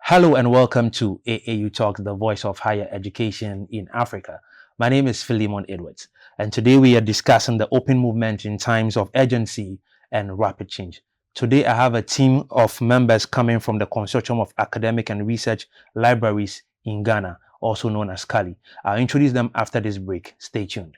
Hello and welcome to AAU Talks, the voice of higher education in Africa. My name is Philemon Edwards, and today we are discussing the open movement in times of urgency and rapid change. Today I have a team of members coming from the Consortium of Academic and Research Libraries in Ghana, also known as CARLIGH. I'll introduce them after this break. Stay tuned.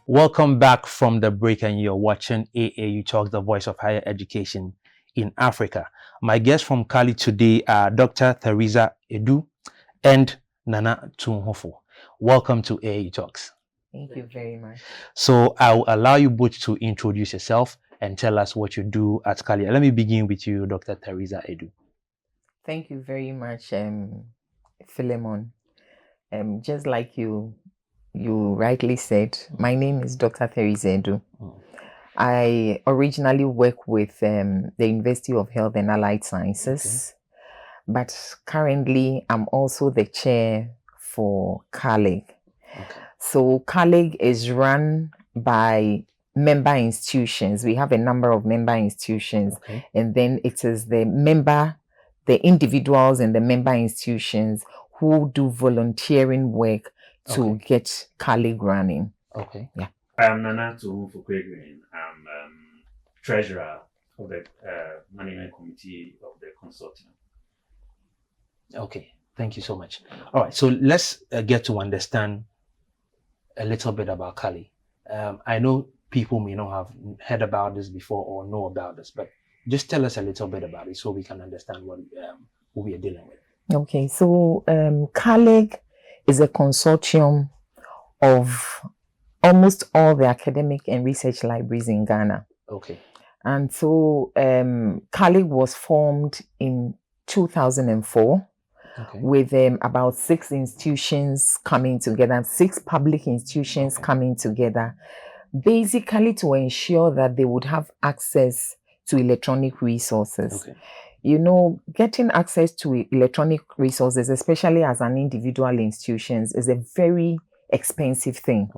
Welcome back from the break, and you're watching AAU Talks, the voice of higher education in Africa. My guests from CARLIGH today are Dr. Theresa Edu and Nana Tunhofo. Welcome to AAU Talks. Thank you very much. So I'll allow you both to introduce yourself and tell us what you do at CARLIGH. Let me begin with you, Dr. Theresa Edu. Thank you very much, Philemon. Just like you rightly said, my name is Dr. Theresa Edu. I originally work with the University of Health and Allied Sciences, but currently I'm also the chair for CARLIGH. So CARLIGH is run by member institutions. We have a number of member institutions, and then it is the individuals and the member institutions who do volunteering work to get CARLIGH running. Yeah. I am Nana Tunhofo. I'm treasurer of the management committee of the consortium. Okay, thank you so much. All right, so let's get to understand a little bit about CARLIGH. I know people may not have heard about this before or know about this, but just tell us a little bit about it so we can understand what we are dealing with. Okay, so CARLIGH is a consortium of almost all the academic and research libraries in Ghana. And so CARLIGH was formed in 2004 with about 6 institutions coming together, 6 public institutions coming together, basically to ensure that they would have access to electronic resources. You know, getting access to electronic resources, especially as an individual institution, is a very expensive thing.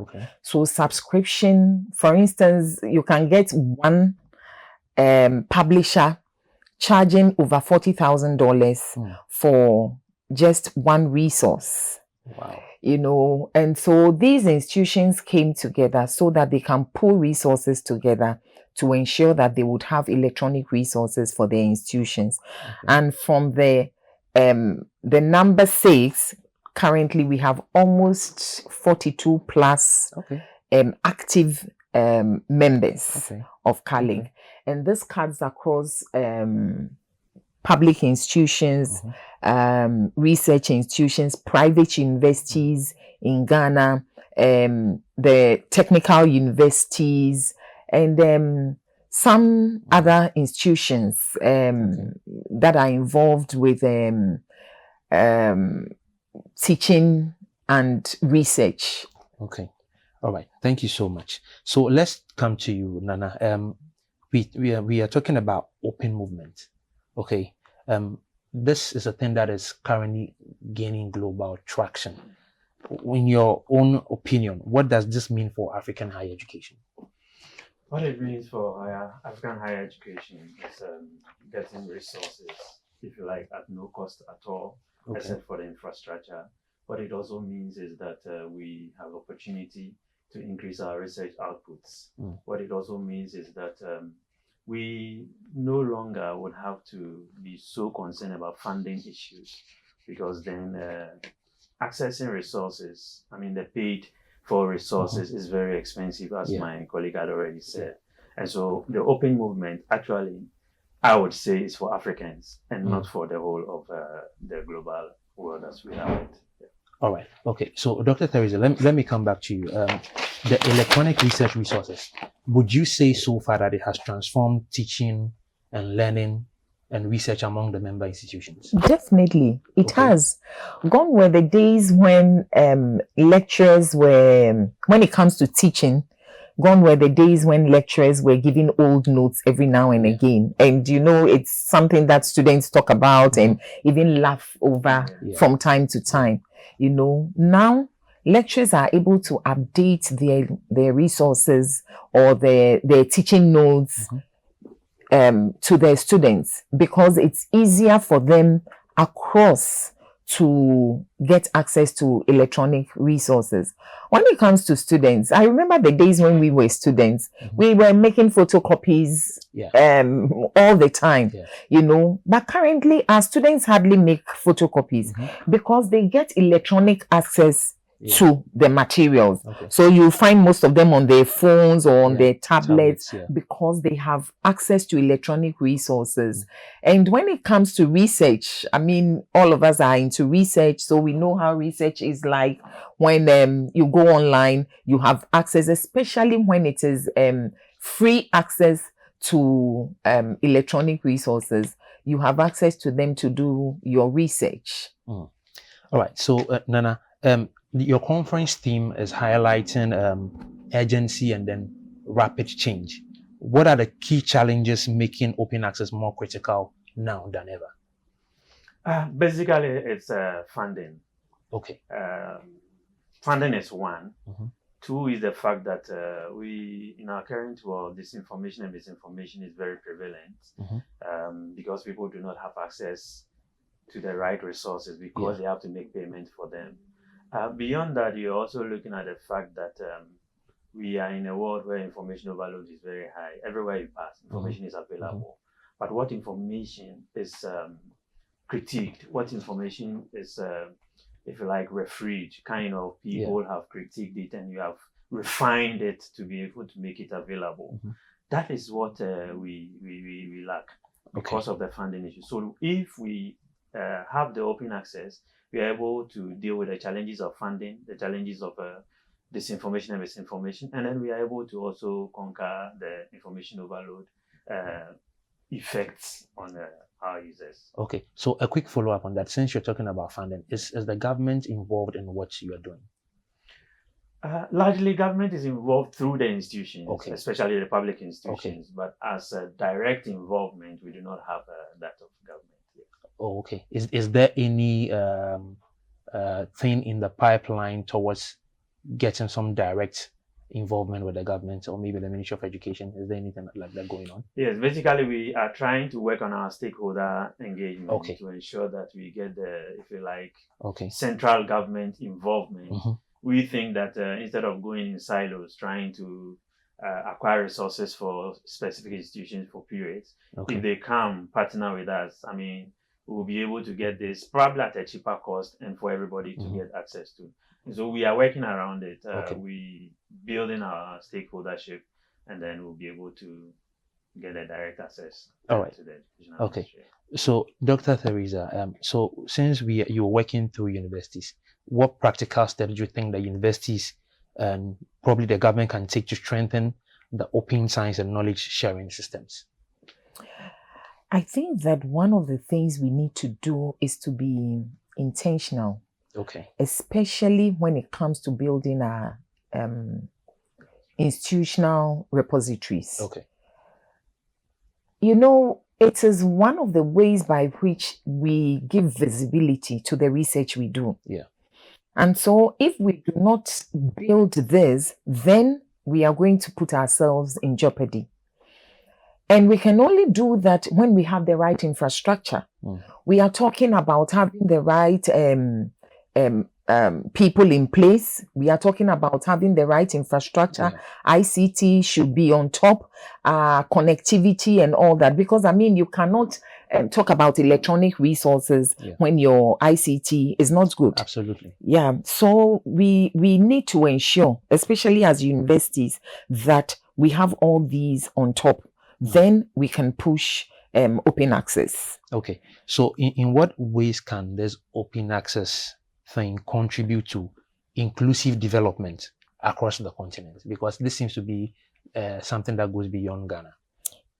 So subscription, for instance, you can get one publisher charging over $40,000 for just one resource. Wow. You know, and so these institutions came together so that they can pull resources together to ensure that they would have electronic resources for their institutions. And from the number 6, currently we have almost 42 plus active members of CARLIGH. And this cuts across public institutions, research institutions, private universities in Ghana, the technical universities, and some other institutions that are involved with teaching and research. Okay. All right. Thank you so much. So let's come to you, Nana. We are talking about open movement. Okay. This is a thing that is currently gaining global traction. In your own opinion, what does this mean for African higher education? What it means for African higher education is getting resources, if you like, at no cost at all, except for the infrastructure. What it also means is that we have opportunity to increase our research outputs. What it also means is that we no longer would have to be so concerned about funding issues, because then accessing resources, I mean, the paid for resources is very expensive, as my colleague had already said. And so the open movement, actually, I would say, is for Africans and not for the whole of the global world as we have it. All right. Okay. So, Dr. Theresa, let me come back to you. The electronic research resources, would you say so far that it has transformed teaching and learning and research among the member institutions? Definitely, it has. Gone were the days when lecturers were, when it comes to teaching, Gone were the days when lecturers were giving old notes every now and again. And, it's something that students talk about and even laugh over from time to time. Now lecturers are able to update their resources or their teaching notes to their students, because it's easier for them across to get access to electronic resources. When it comes to students, I remember the days when we were students, we were making photocopies all the time, but currently our students hardly make photocopies because they get electronic access to the materials. So you find most of them on their phones or on their tablets because they have access to electronic resources. And when it comes to research, I mean, all of us are into research, so we know how research is like. When you go online, you have access, especially when it is free access to electronic resources. You have access to them to do your research. All right. So, Nana, your conference theme is highlighting urgency and then rapid change. What are the key challenges making open access more critical now than ever? Basically, it's funding. Okay. Funding is one. Two is the fact that we, in our current world, disinformation and misinformation is very prevalent because people do not have access to the right resources because they have to make payment for them. Beyond that, you're also looking at the fact that we are in a world where information overload is very high. Everywhere you pass, information is available. But what information is critiqued, what information is, if you like, refereed, kind of people have critiqued it and you have refined it to be able to make it available. That is what we lack because of the funding issue. So if we have the open access, we are able to deal with the challenges of funding, the challenges of disinformation and misinformation, and then we are able to also conquer the information overload effects on our users. Okay, so a quick follow-up on that. Since you're talking about funding, is the government involved in what you are doing? Largely, government is involved through the institutions, especially the public institutions, but as a direct involvement, we do not have that of government. Oh, okay. Is there any thing in the pipeline towards getting some direct involvement with the government or maybe the Ministry of Education? Is there anything like that going on? Yes, basically we are trying to work on our stakeholder engagement to ensure that we get the, if you like, central government involvement. We think that instead of going in silos trying to acquire resources for specific institutions for periods, if they come partner with us, I mean, we'll be able to get this probably at a cheaper cost and for everybody to get access to. And so we are working around it. We building our stakeholdership, and then we'll be able to get a direct access to the educational industry. So, Dr. Theresa, so since you're working through universities, what practical steps do you think the universities and probably the government can take to strengthen the open science and knowledge sharing systems? I think that one of the things we need to do is to be intentional. Especially when it comes to building our institutional repositories. It is one of the ways by which we give visibility to the research we do. And so if we do not build this, then we are going to put ourselves in jeopardy. And we can only do that when we have the right infrastructure. We are talking about having the right people in place. We are talking about having the right infrastructure. ICT should be on top, connectivity and all that. Because, I mean, you cannot talk about electronic resources when your ICT is not good. Absolutely. So we need to ensure, especially as universities, that we have all these on top. Then we can push open access. So in what ways can this open access thing contribute to inclusive development across the continent? Because this seems to be something that goes beyond Ghana.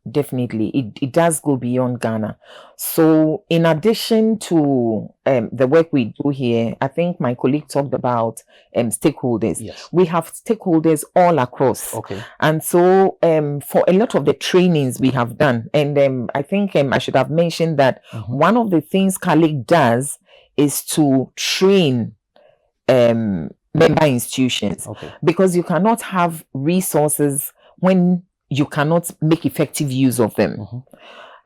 Definitely. It does go beyond Ghana. So in addition to the work we do here, I think my colleague talked about stakeholders. Yes. We have stakeholders all across. Okay. And so for a lot of the trainings we have done, and I think I should have mentioned that one of the things CARLIGH does is to train member institutions, because you cannot have resources when you cannot make effective use of them.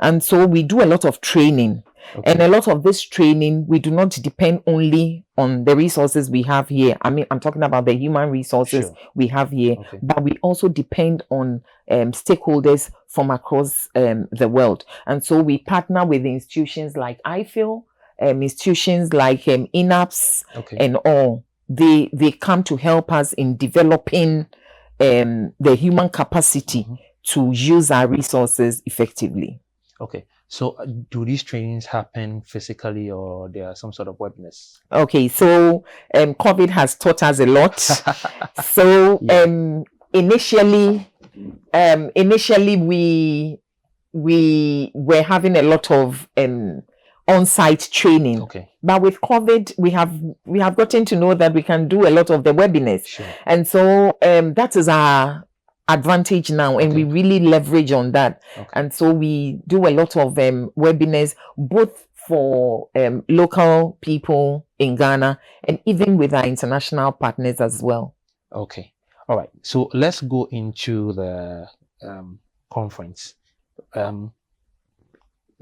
And so we do a lot of training. And a lot of this training, we do not depend only on the resources we have here. I mean, I'm talking about the human resources we have here, but we also depend on stakeholders from across the world. And so we partner with institutions like IFIL, institutions like INAPS, and all. They come to help us in developing the human capacity to use our resources effectively. Okay. So do these trainings happen physically, or there are some sort of webinars? Okay. So COVID has taught us a lot. So initially we were having a lot of on-site training. But with COVID, we have gotten to know that we can do a lot of the webinars. And so that is our advantage now, and we really leverage on that. And so we do a lot of webinars, both for local people in Ghana and even with our international partners as well. Okay. All right. So let's go into the conference.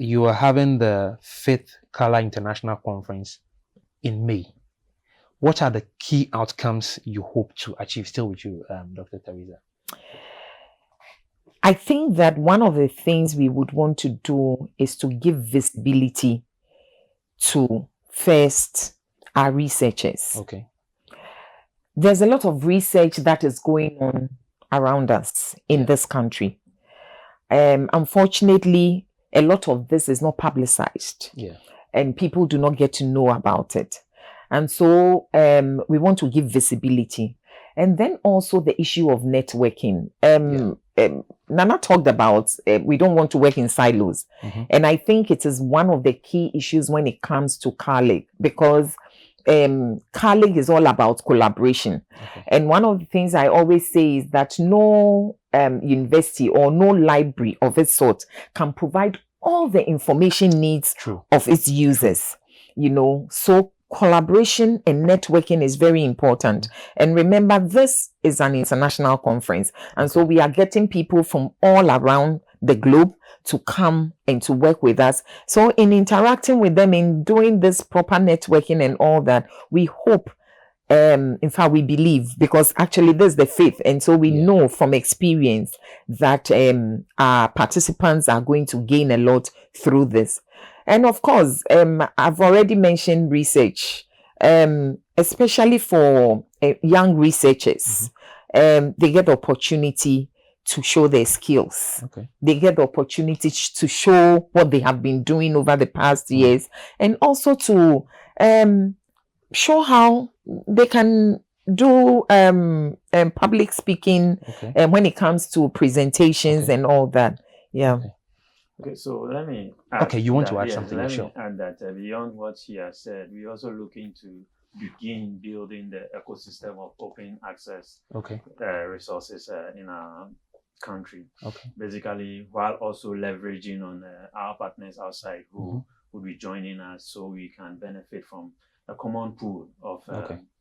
You are having the 5th CARLIGH International Conference in May. What are the key outcomes you hope to achieve? Still with you, Dr. Teresa. I think that one of the things we would want to do is to give visibility to first our researchers. There's a lot of research that is going on around us in this country. Unfortunately, a lot of this is not publicized, and people do not get to know about it. And so we want to give visibility. And then also the issue of networking. Nana talked about we don't want to work in silos. And I think it is one of the key issues when it comes to CARLIGH, because CARLIGH is all about collaboration. And one of the things I always say is that no university or no library of its sort can provide all the information needs of its users. You know, so collaboration and networking is very important. And remember, this is an international conference. And so we are getting people from all around the globe to come and to work with us. So in interacting with them, in doing this proper networking and all that, we hope, in fact, we believe, because actually this is the 5th. And so we know from experience that our participants are going to gain a lot through this. And of course, I've already mentioned research, especially for young researchers. They get the opportunity to show their skills. They get the opportunity to show what they have been doing over the past years, and also to show how they can do public speaking when it comes to presentations and all that. Okay, so let me add you want to add something? Let me add that beyond what she has said, we're also looking to begin building the ecosystem of open access resources in our country. Basically, while also leveraging on our partners outside who will be joining us, so we can benefit from a common pool of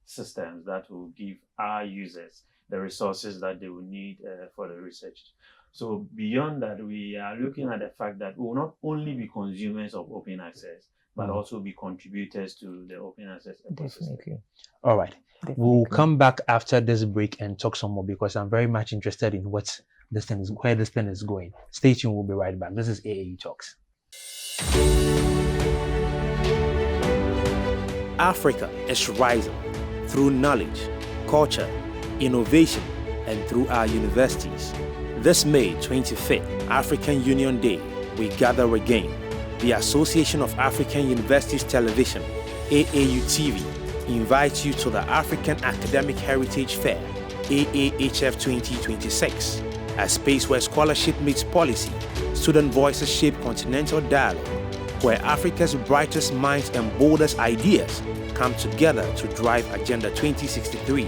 systems that will give our users the resources that they will need for the research. So beyond that, we are looking at the fact that we will not only be consumers of open access, but also be contributors to the open access ecosystem. All right. We'll come back after this break and talk some more, because I'm very much interested in where this thing is going. Stay tuned. We'll be right back. This is AAU Talks. Africa is rising through knowledge, culture, innovation, and through our universities. This May 25th, African Union Day, we gather again. The Association of African Universities Television, AAU TV, invites you to the African Academic Heritage Fair, AAHF 2026. a space where scholarship meets policy, student voices shape continental dialogue, where Africa's brightest minds and boldest ideas come together to drive Agenda 2063,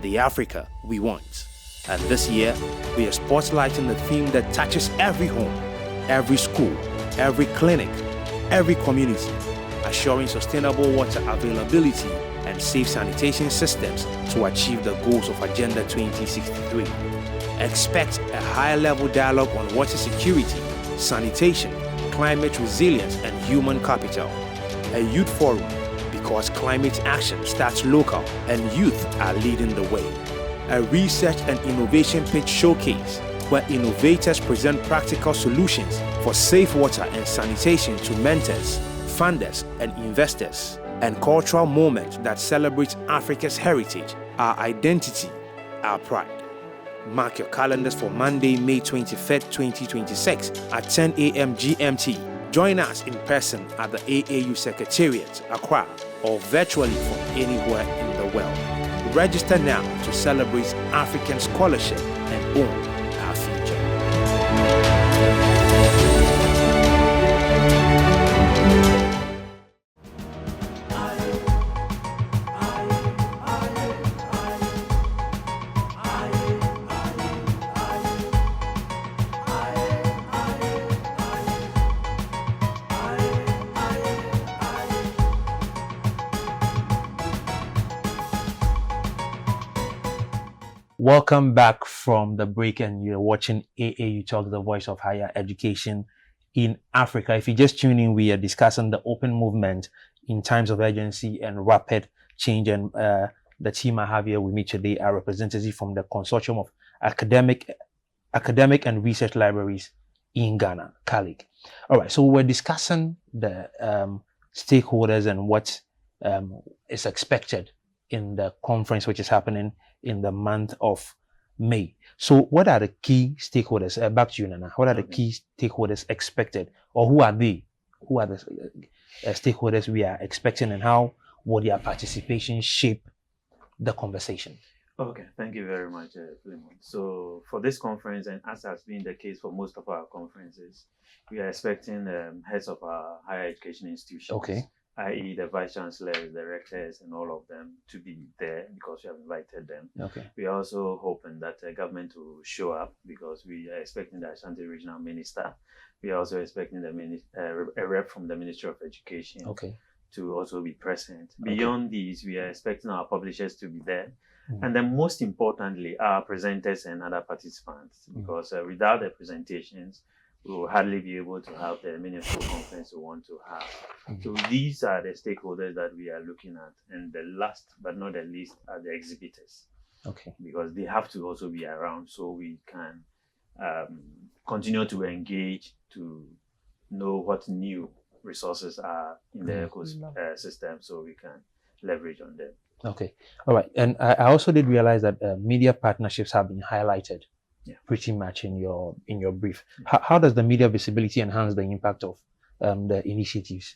the Africa we want. And this year, we are spotlighting the theme that touches every home, every school, every clinic, every community, assuring sustainable water availability and safe sanitation systems to achieve the goals of Agenda 2063. Expect a high-level dialogue on water security, sanitation, climate resilience, and human capital. A youth forum, because climate action starts local and youth are leading the way. A research and innovation pitch showcase, where innovators present practical solutions for safe water and sanitation to mentors, funders, and investors. And cultural moment that celebrates Africa's heritage, our identity, our pride. Mark your calendars for Monday, May 23rd, 2026 at 10 a.m. GMT. Join us in person at the AAU Secretariat, Accra, or virtually from anywhere in the world. Register now to celebrate African scholarship and own our future. Welcome back from the break, and you're watching AAU Talks, the voice of higher education in Africa. If you just tune in, we are discussing the open movement in times of urgency and rapid change. And the team I have here with me today are representatives from the Consortium of academic and research libraries in Ghana, CARLIGH. All right, so we're discussing the stakeholders and what is expected in the conference, which is happening in the month of May. So what are the key stakeholders? Back to you, Nana. What are the key stakeholders expected, or who are they? Who are the stakeholders we are expecting, and how will their participation shape the conversation? Okay, thank you very much, Philemon. So for this conference, and as has been the case for most of our conferences, we are expecting heads of our higher education institutions. Okay. I.e. the vice chancellors, directors, and all of them to be there because we have invited them. Okay. We are also hoping that the government will show up because we are expecting the Ashanti regional minister. We are also expecting a rep from the Ministry of Education to also be present. Beyond these, we are expecting our publishers to be there. And then most importantly, our presenters and other participants, because without the presentations, we will hardly be able to have the meaningful conference we want to have. So these are the stakeholders that we are looking at. And the last but not the least are the exhibitors. Okay. Because they have to also be around so we can continue to engage to know what new resources are in the ecosystem so we can leverage on them. Okay. All right. And I also did realize that media partnerships have been highlighted pretty much in your brief. How does the media visibility enhance the impact of the initiatives?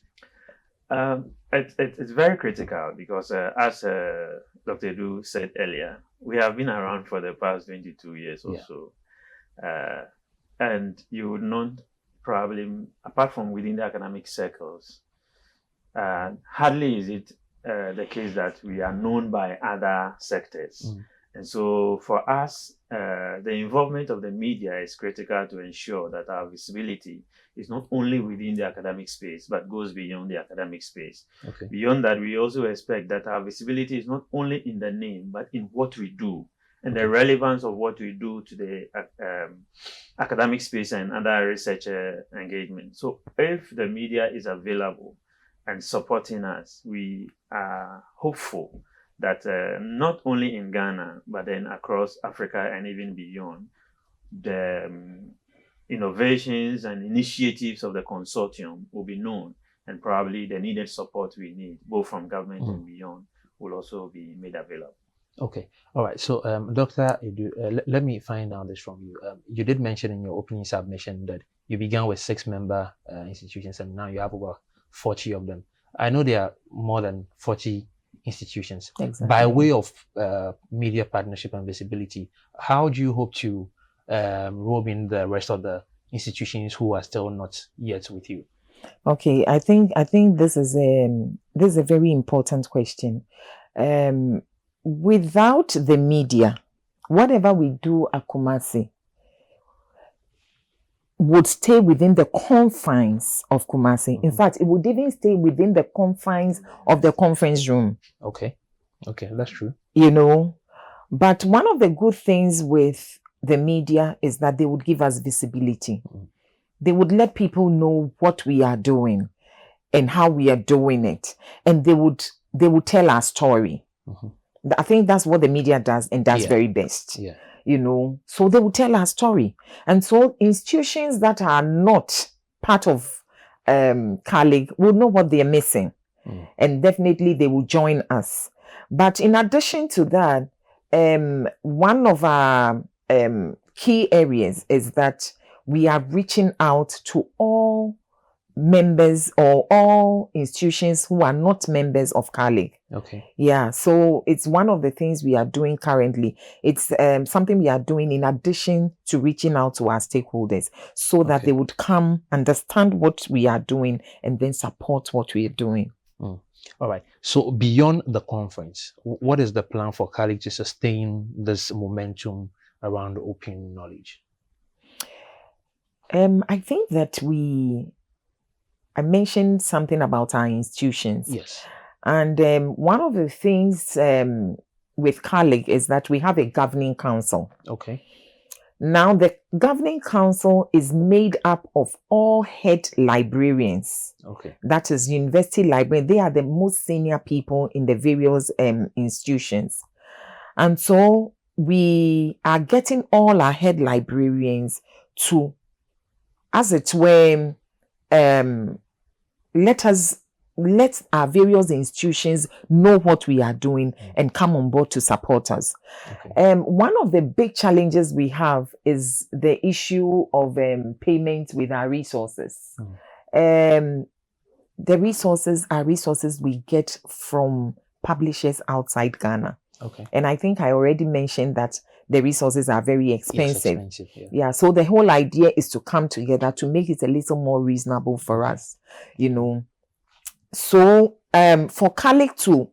It's very critical because as Dr. Edu said earlier, we have been around for the past 22 years or so. And you would not probably, apart from within the academic circles, hardly is it the case that we are known by other sectors. And so for us, the involvement of the media is critical to ensure that our visibility is not only within the academic space, but goes beyond the academic space. Okay. Beyond that, we also expect that our visibility is not only in the name, but in what we do and the relevance of what we do to the academic space and other research engagement. So if the media is available and supporting us, we are hopeful that not only in Ghana, but then across Africa and even beyond, the innovations and initiatives of the consortium will be known, and probably the needed support we need, both from government and beyond, will also be made available. Okay. All right. So, Dr. Edu, let me find out this from you. You did mention in your opening submission that you began with 6-member institutions, and now you have over 40 of them. I know there are more than 40 institutions. Exactly. By way of media partnership and visibility, how do you hope to roaming the rest of the institutions who are still not yet with you? Okay, I think this is a very important question. Without the media, whatever we do at Kumasi would stay within the confines of Kumasi. In fact, it would even stay within the confines of the conference room. Okay, that's true. But one of the good things with the media is that they would give us visibility. They would let people know what we are doing and how we are doing it, and they would tell our story. I think that's what the media does, and does very best. So they will tell our story. And so institutions that are not part of CARLIGH will know what they are missing. And definitely they will join us. But in addition to that, one of our key areas is that we are reaching out to all members or all institutions who are not members of CARLIGH. So it's one of the things we are doing currently. It's something we are doing in addition to reaching out to our stakeholders, so that they would come, understand what we are doing, and then support what we are doing. All right. So beyond the conference, what is the plan for CARLIGH to sustain this momentum around open knowledge? I think that I mentioned something about our institutions. Yes. And one of the things with CARLIGH is that we have a governing council. Now, the governing council is made up of all head librarians. That is university librarians. They are the most senior people in the various institutions. And so we are getting all our head librarians to, as it were, let our various institutions know what we are doing and come on board to support us. One of the big challenges we have is the issue of payment with our resources. The resources are resources we get from publishers outside Ghana. And I think I already mentioned that the resources are very expensive. So the whole idea is to come together to make it a little more reasonable for us, So for CARLIGH to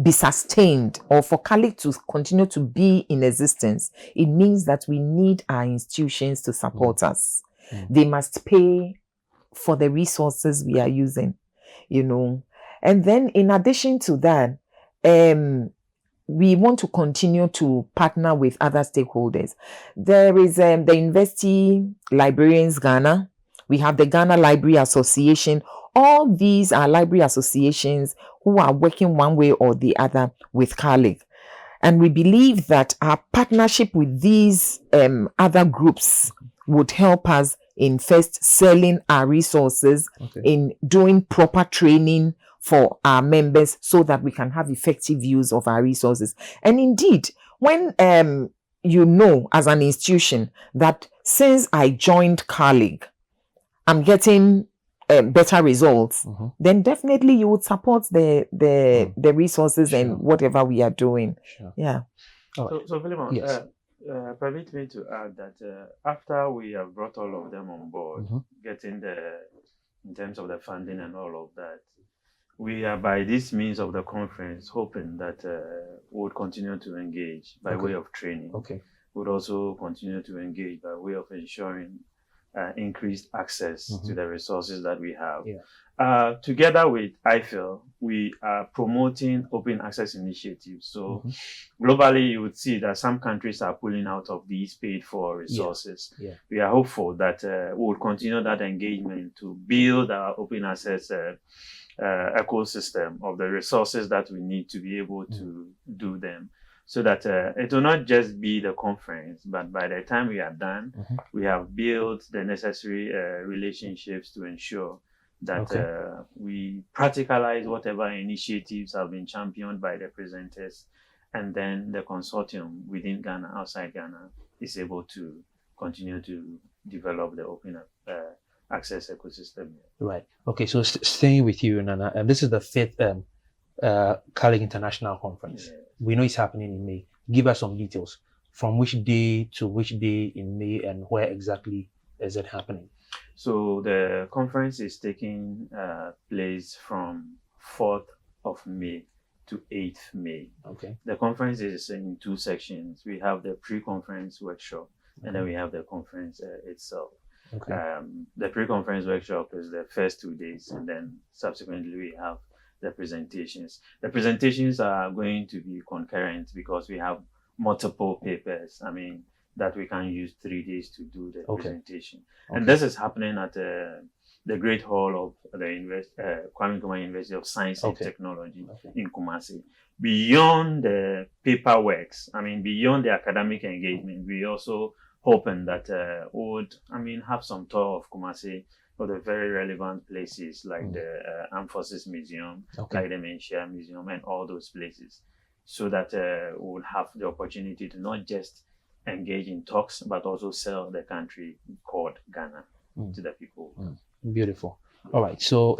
be sustained, or for CARLIGH to continue to be in existence, it means that we need our institutions to support us. They must pay for the resources we are using, And then in addition to that, we want to continue to partner with other stakeholders. There is the University Librarians Ghana. We have the Ghana Library Association. All these are library associations who are working one way or the other with CARLIGH. And we believe that our partnership with these other groups would help us in first selling our resources, in doing proper training for our members, so that we can have effective use of our resources. And indeed, when as an institution that since I joined CARLIGH, I'm getting better results, then definitely you would support the resources and whatever we are doing. So Philemon, permit me to add that after we have brought all of them on board, getting in terms of the funding and all of that, we are, by this means of the conference, hoping that we would continue to engage by way of training. We would also continue to engage by way of ensuring increased access to the resources that we have. Together with IFEL, we are promoting open access initiatives. So globally, you would see that some countries are pulling out of these paid for resources. We are hopeful that we will continue that engagement to build our open access ecosystem of the resources that we need to be able to do them, so that it will not just be the conference, but by the time we are done, we have built the necessary relationships to ensure that we practicalize whatever initiatives have been championed by the presenters, and then the consortium within Ghana, outside Ghana, is able to continue to develop the open access ecosystem. Right. Okay. So staying with you, Nana, this is the 5th CARLIGH International Conference. We know it's happening in May. Give us some details. from which day to which day in May, and where exactly is it happening? So the conference is taking place from 4th of May to 8th May. Okay. The conference is in two sections. We have the pre-conference workshop, and then we have the conference itself. Okay. The pre-conference workshop is the first 2 days, and then subsequently we have the presentations. The presentations are going to be concurrent because we have multiple papers. I mean, that we can use 3 days to do the presentation. And this is happening at the Great Hall of the Kwame Nkrumah University of Science and Technology in Kumasi. Beyond the paperworks, I mean, beyond the academic engagement, we also hoping that would, have some tour of Kumasi, of the very relevant places like the Armed Forces Museum, like the Menchia Museum, and all those places, so that we will have the opportunity to not just engage in talks, but also sell the country called Ghana to the people. Beautiful. All right. So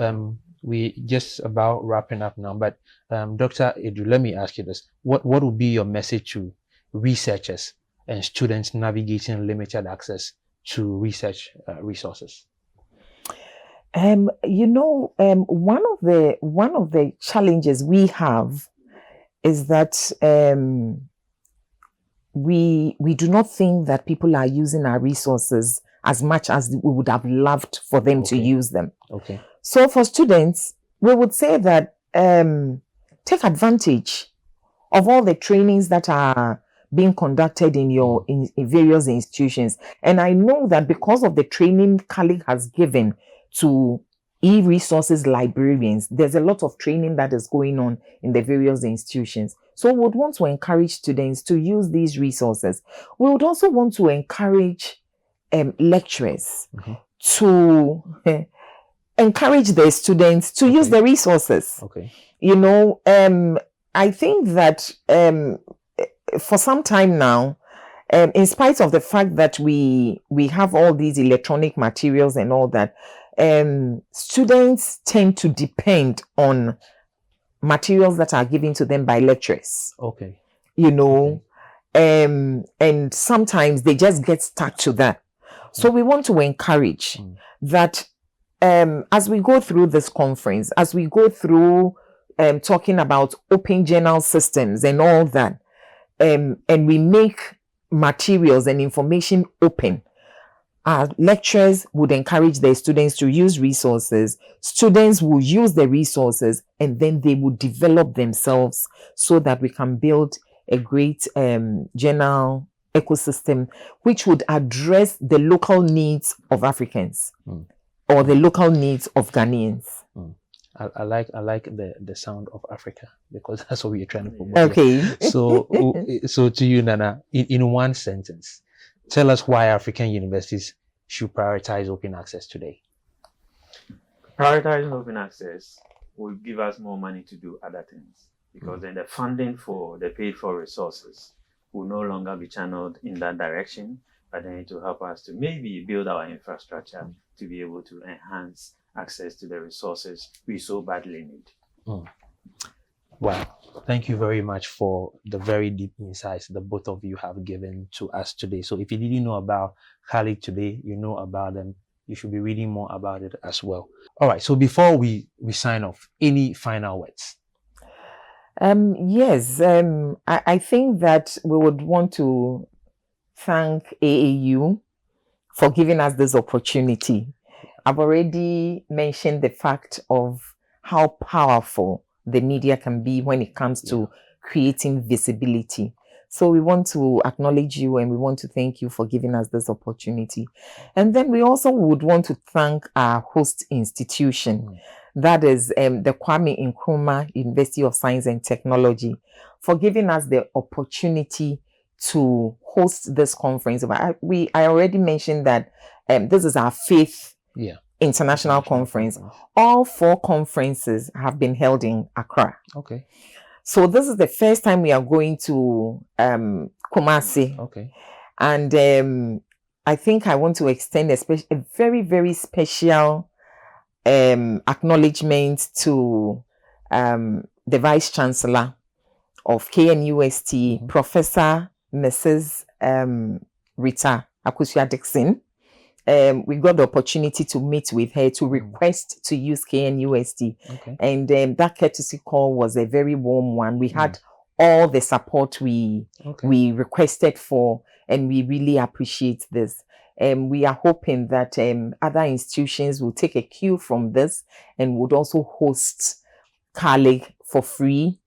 we just about wrapping up now, but Dr. Edu, let me ask you this. What would be your message to researchers and students navigating limited access to research resources? One of the challenges we have is that we do not think that people are using our resources as much as we would have loved for them to use them. Okay. So for students, we would say that take advantage of all the trainings that are being conducted in your in various institutions. And I know that because of the training CARLIGH has given to e-resources librarians, there's a lot of training that is going on in the various institutions. So we would want to encourage students to use these resources. We would also want to encourage lecturers to encourage their students to use the resources. Okay. I think that for some time now, in spite of the fact that we have all these electronic materials and all that, students tend to depend on materials that are given to them by lecturers. Okay. And sometimes they just get stuck to that. So we want to encourage that as we go through this conference, as we go through talking about open journal systems and all that, and we make materials and information open, our lecturers would encourage their students to use resources. Students will use the resources, and then they will develop themselves so that we can build a great journal ecosystem which would address the local needs of Africans or the local needs of Ghanaians. I like the sound of Africa, because that's what we're trying to promote. Okay. So to you, Nana, in one sentence, tell us why African universities should prioritize open access today. Prioritizing open access will give us more money to do other things, because then the funding for the paid for resources will no longer be channeled in that direction, but then it will help us to maybe build our infrastructure to be able to enhance access to the resources we so badly need. Wow. Thank you very much for the very deep insights the both of you have given to us today. So if you didn't know about CARLIGH today, you know about them. You should be reading more about it as well. All right. So before we sign off, any final words? Yes. I think that we would want to thank AAU for giving us this opportunity. I've already mentioned the fact of how powerful the media can be when it comes to creating visibility. So we want to acknowledge you, and we want to thank you for giving us this opportunity. And then we also would want to thank our host institution, that is the Kwame Nkrumah University of Science and Technology, for giving us the opportunity to host this conference. I already mentioned that this is our fifth international conference. All 4 conferences have been held in Accra. Okay. So this is the first time we are going to Kumasi. Okay. And I think I want to extend a very, very special acknowledgement to the Vice Chancellor of KNUST, Professor Mrs. Rita Akusua Dixon. We got the opportunity to meet with her to request to use KNUST. Okay. And that courtesy call was a very warm one. We had all the support we requested for, and we really appreciate this. We are hoping that other institutions will take a cue from this and would also host CARLIGH for free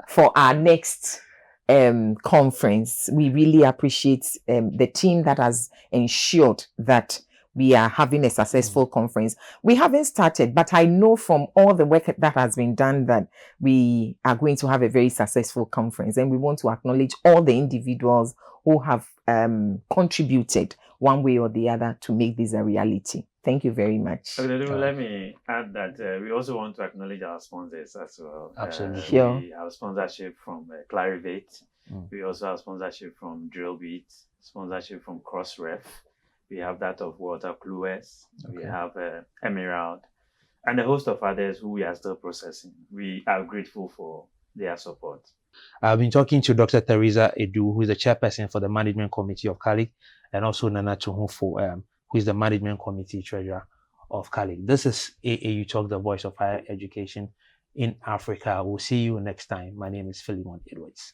for our next conference. We really appreciate the team that has ensured that we are having a successful conference. We haven't started, but I know from all the work that has been done that we are going to have a very successful conference, and we want to acknowledge all the individuals who have contributed one way or the other to make this a reality. Thank you very much. Let me add that we also want to acknowledge our sponsors as well. Absolutely. Sure. We have sponsorship from Clarivate. We also have sponsorship from Drillbeat, sponsorship from Crossref. We have that of Water Clues. We have Emerald, and a host of others who we are still processing. We are grateful for their support. I've been talking to Dr. Teresa Edu, who is the chairperson for the management committee of CARLIGH, and also Nana Tuhunfo, who is the management committee treasurer of CARLIGH. This is AAU Talks, the voice of higher education in Africa. We'll see you next time. My name is Philemon Edwards.